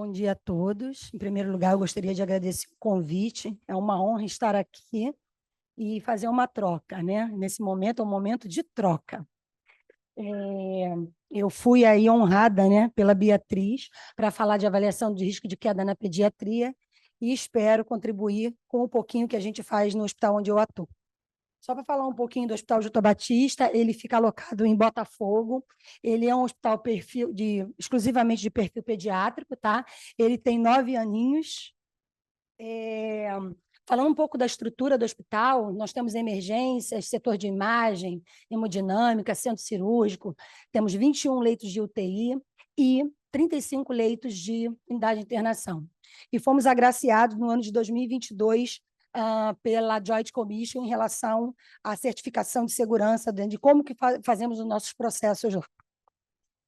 Bom dia a todos. Em primeiro lugar, eu gostaria de agradecer o convite. É uma honra estar aqui e fazer uma troca, né? Nesse momento é um momento de troca. Eu fui aí honrada, né, pela Beatriz para falar de avaliação de risco de queda na pediatria e espero contribuir com um pouquinho que a gente faz no hospital onde eu atuo. Só para falar um pouquinho do Hospital Juta Batista, ele fica alocado em Botafogo. Ele é um hospital exclusivamente de perfil pediátrico, tá? Ele tem 9 aninhos. Falando um pouco da estrutura do hospital, nós temos emergências, setor de imagem, hemodinâmica, centro cirúrgico, temos 21 leitos de UTI e 35 leitos de unidade de internação. E fomos agraciados no ano de 2022 pela Joint Commission em relação à certificação de segurança, de como que fazemos os nossos processos.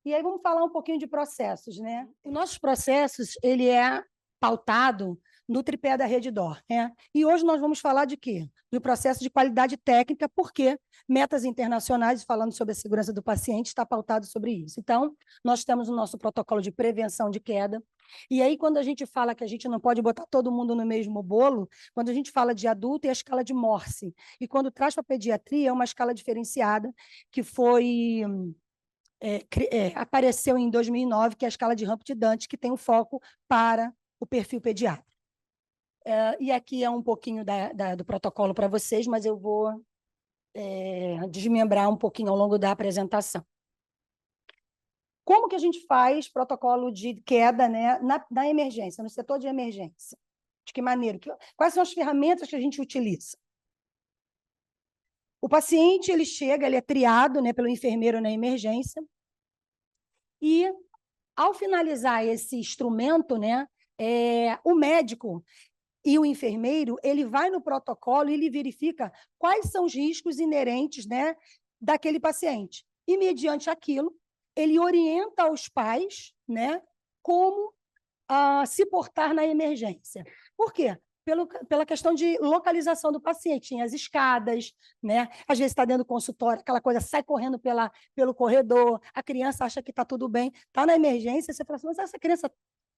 E aí vamos falar um pouquinho de processos, né? Os nossos processos, ele é pautado no tripé da Rede DOR, né? E hoje nós vamos falar de quê? Do processo de qualidade técnica, porque metas internacionais, falando sobre a segurança do paciente, está pautado sobre isso. Então, nós temos o nosso protocolo de prevenção de queda, e aí quando a gente fala que a gente não pode botar todo mundo no mesmo bolo, quando a gente fala de adulto, é a escala de Morse, e quando traz para a pediatria, é uma escala diferenciada, que foi... apareceu em 2009, que é a escala de Humpty Dunt, que tem um foco para o perfil pediátrico. E aqui é um pouquinho do protocolo para vocês, mas eu vou desmembrar um pouquinho ao longo da apresentação. Como que a gente faz protocolo de queda, né, na emergência, no setor de emergência? De que maneira? Quais são as ferramentas que a gente utiliza? O paciente, ele chega, ele é triado, né, pelo enfermeiro na emergência, e, ao finalizar esse instrumento, né, o médico e o enfermeiro, ele vai no protocolo e ele verifica quais são os riscos inerentes, né, daquele paciente. E, mediante aquilo, ele orienta os pais, né, como se portar na emergência. Por quê? Pela questão de localização do paciente, tem as escadas, né? Às vezes está dentro do consultório, aquela coisa, sai correndo pelo corredor, a criança acha que está tudo bem, está na emergência, você fala assim, mas essa criança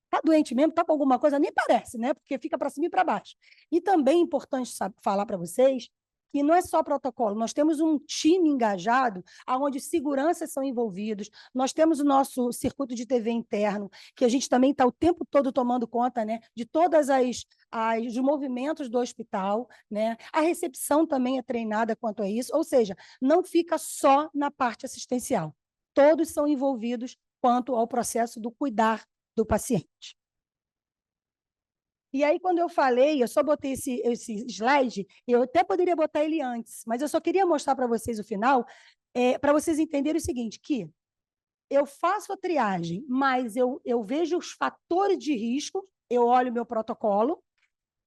está doente mesmo, está com alguma coisa? Nem parece, né? Porque fica para cima e para baixo. E também é importante falar para vocês que não é só protocolo, nós temos um time engajado, onde seguranças são envolvidos, nós temos o nosso circuito de TV interno, que a gente também está o tempo todo tomando conta, né, de todas os movimentos do hospital, né? A recepção também é treinada quanto a isso, ou seja, não fica só na parte assistencial, todos são envolvidos quanto ao processo do cuidar do paciente. E aí, quando eu falei, eu só botei esse slide, eu até poderia botar ele antes, mas eu só queria mostrar para vocês o final, para vocês entenderem o seguinte, que eu faço a triagem, mas eu vejo os fatores de risco, eu olho o meu protocolo,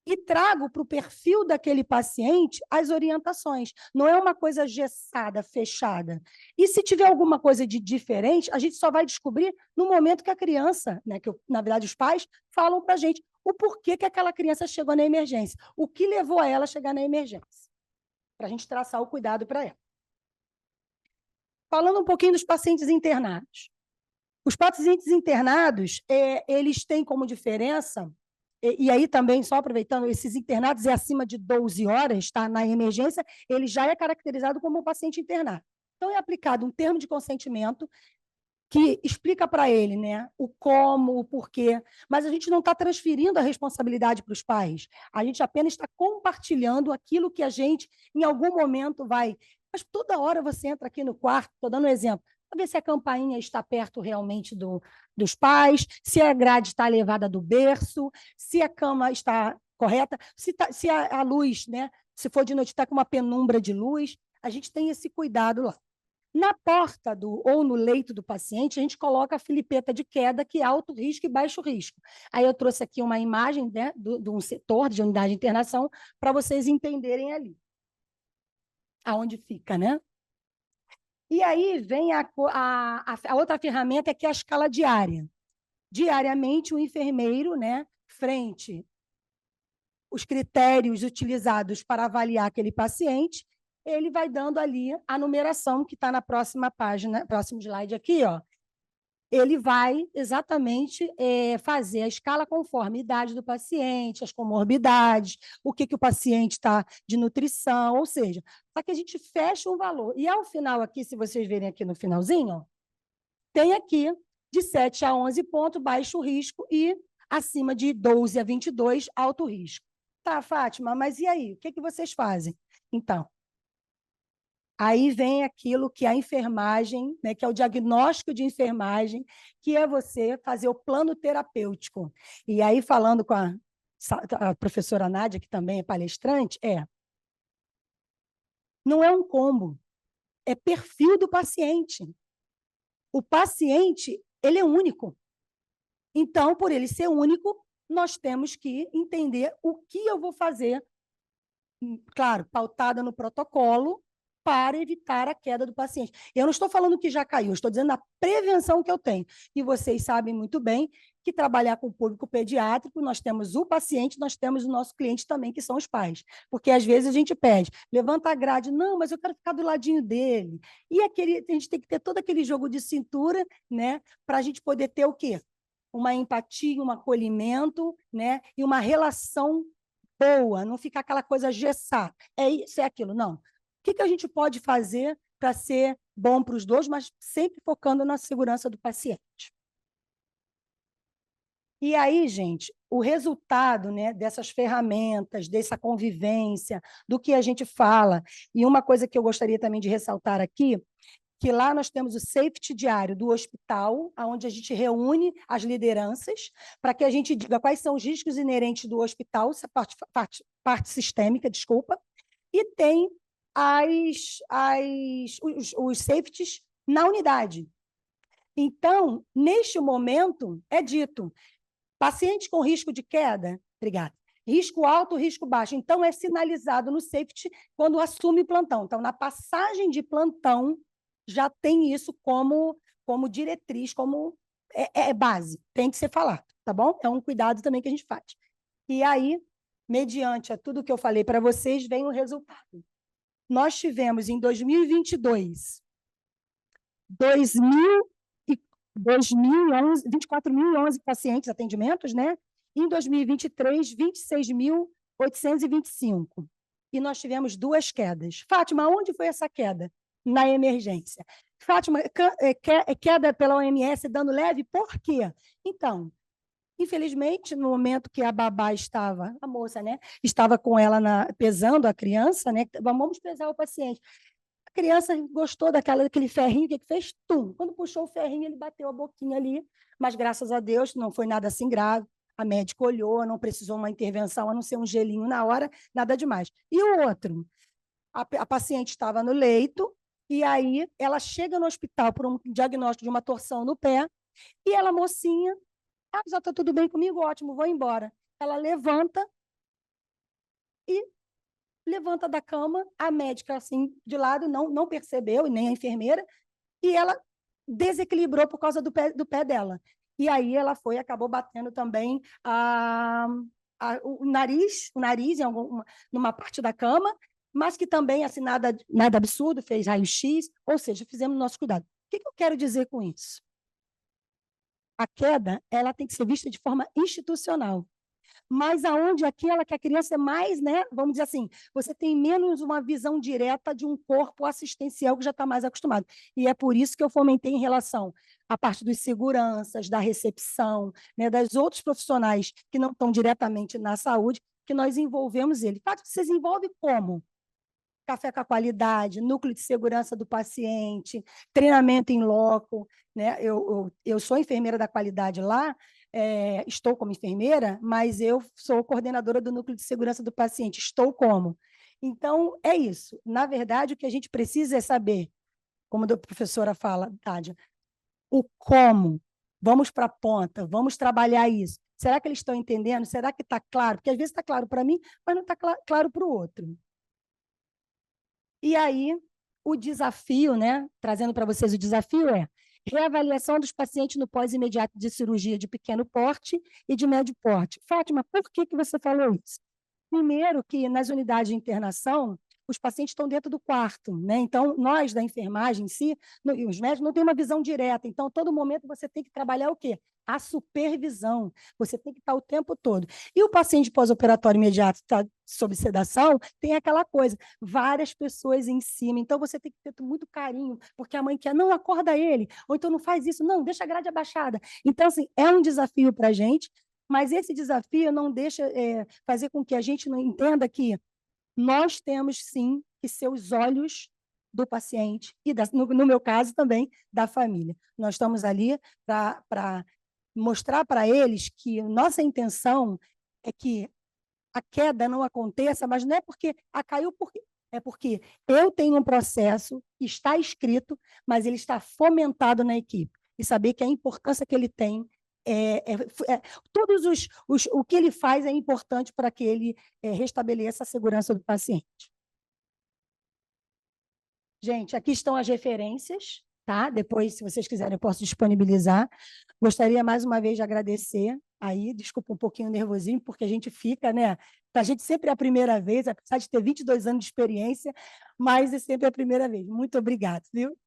e trago para o perfil daquele paciente as orientações. Não é uma coisa engessada, fechada. E se tiver alguma coisa de diferente, a gente só vai descobrir no momento que a criança, né, na verdade os pais, falam para a gente o porquê que aquela criança chegou na emergência, o que levou a ela a chegar na emergência, para a gente traçar o cuidado para ela. Falando um pouquinho dos pacientes internados. Os pacientes internados, eles têm como diferença... E aí também, só aproveitando, esses internados é acima de 12 horas, tá? Na emergência, ele já é caracterizado como um paciente internado. Então, é aplicado um termo de consentimento que explica para ele, né, o como, o porquê, mas a gente não está transferindo a responsabilidade para os pais, a gente apenas está compartilhando aquilo que a gente, em algum momento, vai... Mas toda hora você entra aqui no quarto, estou dando um exemplo, para ver se a campainha está perto realmente dos pais, se a grade está elevada do berço, se a cama está correta, se a luz, né, se for de noite, está com uma penumbra de luz, a gente tem esse cuidado lá. Na porta ou no leito do paciente, a gente coloca a filipeta de queda, que é alto risco e baixo risco. Aí eu trouxe aqui uma imagem, né, de um setor de unidade de internação, para vocês entenderem ali aonde fica, né? E aí vem a outra ferramenta, que é a escala diária. Diariamente, o enfermeiro, né, frente os critérios utilizados para avaliar aquele paciente, ele vai dando ali a numeração que está na próxima página, próximo slide aqui, ó. ele vai exatamente fazer a escala conforme a idade do paciente, as comorbidades, o que o paciente está de nutrição, ou seja, para que a gente feche um valor. E ao final aqui, se vocês verem aqui no finalzinho, ó, tem aqui de 7 a 11 pontos, baixo risco, e acima de 12 a 22, alto risco. Tá, Fátima, mas e aí? O que vocês fazem? Então, aí vem aquilo que a enfermagem, né, que é o diagnóstico de enfermagem, que é você fazer o plano terapêutico. E aí, falando com a professora Nádia, que também é palestrante, não é um combo, é perfil do paciente. O paciente, ele é único. Então, por ele ser único, nós temos que entender o que eu vou fazer, claro, pautada no protocolo, para evitar a queda do paciente. Eu não estou falando que já caiu, estou dizendo a prevenção que eu tenho. E vocês sabem muito bem que trabalhar com o público pediátrico, nós temos o paciente, nós temos o nosso cliente também, que são os pais. Porque às vezes a gente pede, levanta a grade, não, mas eu quero ficar do ladinho dele. E a gente tem que ter todo aquele jogo de cintura, né, para a gente poder ter o quê? Uma empatia, um acolhimento, né, e uma relação boa, não ficar aquela coisa gessar. É isso, é aquilo. Não. O que a gente pode fazer para ser bom para os dois, mas sempre focando na segurança do paciente? E aí, gente, o resultado, né, dessas ferramentas, dessa convivência, do que a gente fala, e uma coisa que eu gostaria também de ressaltar aqui, que lá nós temos o safety diário do hospital, onde a gente reúne as lideranças, para que a gente diga quais são os riscos inerentes do hospital, essa parte sistêmica, desculpa, e tem os safeties na unidade. Então, neste momento, é dito, paciente com risco de queda, obrigada, risco alto, risco baixo. Então, é sinalizado no safety quando assume plantão. Então, na passagem de plantão, já tem isso como diretriz, como base, tem que ser falado, tá bom? É um cuidado também que a gente faz. E aí, mediante a tudo que eu falei para vocês, vem o resultado. Nós tivemos em 2022, 24.011 pacientes, atendimentos, né? Em 2023, 26.825. E nós tivemos 2 quedas. Fátima, onde foi essa queda? Na emergência. Fátima, queda pela OMS, dano leve, por quê? Então, infelizmente, no momento que a babá estava, a moça, né, estava com ela pesando a criança, né, vamos pesar o paciente. A criança gostou daquele ferrinho, que fez? Tum! Quando puxou o ferrinho, ele bateu a boquinha ali, mas graças a Deus não foi nada assim grave. A médica olhou, não precisou uma intervenção, a não ser um gelinho na hora, nada demais. E o outro? A paciente estava no leito, e aí ela chega no hospital por um diagnóstico de uma torção no pé, e ela, mocinha, já está tudo bem comigo, ótimo, vou embora. Ela levanta da cama, a médica, assim, de lado, não percebeu, e nem a enfermeira, e ela desequilibrou por causa do pé dela. E aí ela acabou batendo também o nariz numa parte da cama, mas que também, assim, nada absurdo, fez raio-x, ou seja, fizemos nosso cuidado. O que eu quero dizer com isso? A queda, ela tem que ser vista de forma institucional. Mas aonde aquela que a criança é mais, né, vamos dizer assim, você tem menos uma visão direta de um corpo assistencial que já está mais acostumado. E é por isso que eu fomentei em relação à parte dos seguranças, da recepção, né, das outros profissionais que não estão diretamente na saúde, que nós envolvemos ele. Fato que vocês envolvem como? Café com a qualidade, núcleo de segurança do paciente, treinamento em loco, né? Eu sou enfermeira da qualidade lá, estou como enfermeira, mas eu sou coordenadora do núcleo de segurança do paciente, estou como. Então, é isso. Na verdade, o que a gente precisa é saber, como a professora fala, Tádia, o como. Vamos para a ponta, vamos trabalhar isso. Será que eles estão entendendo? Será que está claro? Porque às vezes está claro para mim, mas não está claro para o outro. E aí, o desafio, né? Trazendo para vocês o desafio reavaliação dos pacientes no pós-imediato de cirurgia de pequeno porte e de médio porte. Fátima, por que você falou isso? Primeiro que nas unidades de internação, os pacientes estão dentro do quarto, né? Então, nós da enfermagem em si, e os médicos não têm uma visão direta. Então, todo momento você tem que trabalhar o quê? A supervisão. Você tem que estar o tempo todo. E o paciente pós-operatório imediato está sob sedação, tem aquela coisa, várias pessoas em cima. Então, você tem que ter muito carinho, porque a mãe quer, não, acorda ele, ou então não faz isso, não, deixa a grade abaixada. Então, assim, é um desafio para a gente, mas esse desafio não deixa fazer com que a gente não entenda que nós temos, sim, que ser os olhos do paciente e, no meu caso, também da família. Nós estamos ali para mostrar para eles que nossa intenção é que a queda não aconteça, mas não é porque caiu, é porque eu tenho um processo que está escrito, mas ele está fomentado na equipe. E saber que a importância que ele tem, o que ele faz é importante para que ele restabeleça a segurança do paciente. Gente, aqui estão as referências, tá? Depois, se vocês quiserem, eu posso disponibilizar. Gostaria mais uma vez de agradecer aí, desculpa um pouquinho o nervosismo, porque a gente fica, né? Para a gente sempre é a primeira vez, apesar de ter 22 anos de experiência, mas é sempre a primeira vez. Muito obrigada, viu?